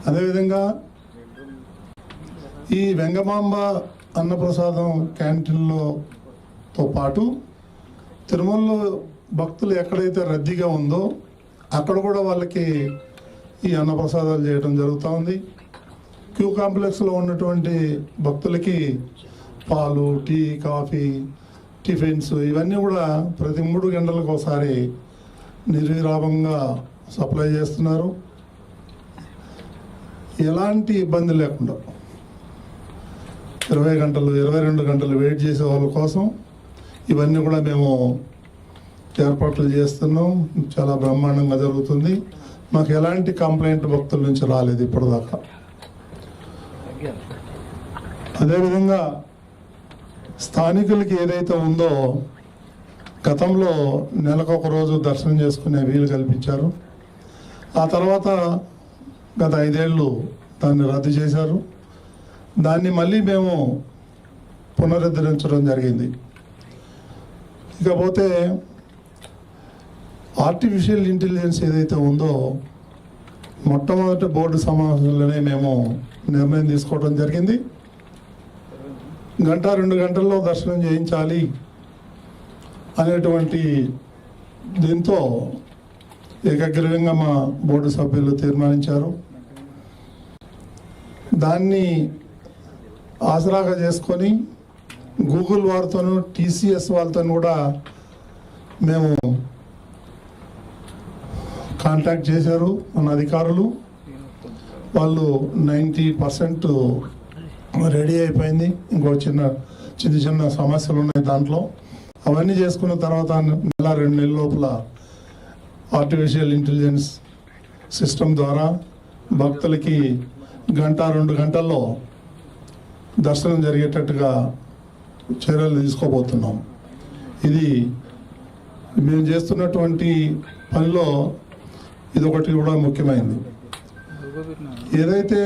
అదేవిధంగా ఈ వెంగమాంబ అన్నప్రసాదం క్యాంటీన్లతో పాటు తిరుమలలో భక్తులు ఎక్కడైతే రద్దీగా ఉందో అక్కడ కూడా వాళ్ళకి ఈ అన్నప్రసాదాలు చేయడం జరుగుతూ ఉంది. క్యూ కాంప్లెక్స్లో ఉన్నటువంటి భక్తులకి పాలు, టీ, కాఫీ, టిఫిన్స్ ఇవన్నీ కూడా ప్రతి 3 గంటలకు ఒకసారి నిర్విరామంగా సప్లై చేస్తున్నారు. ఎలాంటి ఇబ్బంది లేకుండా 20 గంటలు 22 గంటలు వెయిట్ చేసే వాళ్ళ కోసం ఇవన్నీ కూడా మేము ఏర్పాట్లు చేస్తున్నాం. చాలా బ్రహ్మాండంగా జరుగుతుంది. మాకు ఎలాంటి కంప్లైంట్ భక్తుల నుంచి రాలేదు ఇప్పటిదాకా. అదేవిధంగా స్థానికులకి ఏదైతే ఉందో గతంలో నెలకొక రోజు దర్శనం చేసుకునే వీలు కల్పించారు. ఆ తర్వాత గత 5 ఏళ్ళు దాన్ని రద్దు చేశారు. దాన్ని మళ్ళీ మేము పునరుద్ధరించడం జరిగింది. ఇకపోతే ఆర్టిఫిషియల్ ఇంటెలిజెన్స్ ఏదైతే ఉందో మొట్టమొదటి బోర్డు సమావేశంలోనే మేము నిర్ణయం తీసుకోవడం జరిగింది. 1-2 గంటల్లో దర్శనం చేయించాలి అనేటువంటి దీంతో ఏకగ్రీవంగా మా బోర్డు సభ్యులు తీర్మానించారు. దాన్ని ఆసరాగా చేసుకొని గూగుల్ వారితోనూ TCS వాళ్ళతో కూడా మేము కాంటాక్ట్ చేశారు మన అధికారులు. వాళ్ళు 90% రెడీ అయిపోయింది. ఇంకో చిన్న సమస్యలు ఉన్నాయి దాంట్లో. అవన్నీ చేసుకున్న తర్వాత 1-2 నెలల లోపల ఆర్టిఫిషియల్ ఇంటెలిజెన్స్ సిస్టమ్ ద్వారా భక్తులకి 1-2 గంటల్లో దర్శనం జరిగేటట్టుగా చర్యలు తీసుకోబోతున్నాం. ఇది మేము చేస్తున్నటువంటి పనిలో ఇదొకటి కూడా ముఖ్యమైనది. ఏదైతే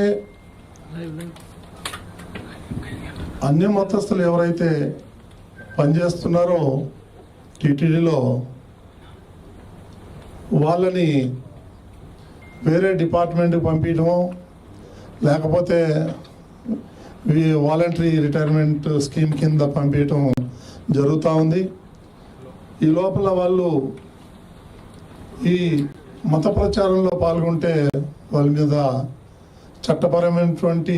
అన్య మతస్థులు ఎవరైతే పనిచేస్తున్నారో టీటీడీలో వాళ్ళని వేరే డిపార్ట్మెంట్కి పంపించడమో లేకపోతే వాలంటరీ రిటైర్మెంట్ స్కీమ్ కింద పంపించడం జరుగుతూ ఉంది. ఈ లోపల వాళ్ళు ఈ మత ప్రచారంలో పాల్గొంటే వాళ్ళ మీద చట్టపరమైనటువంటి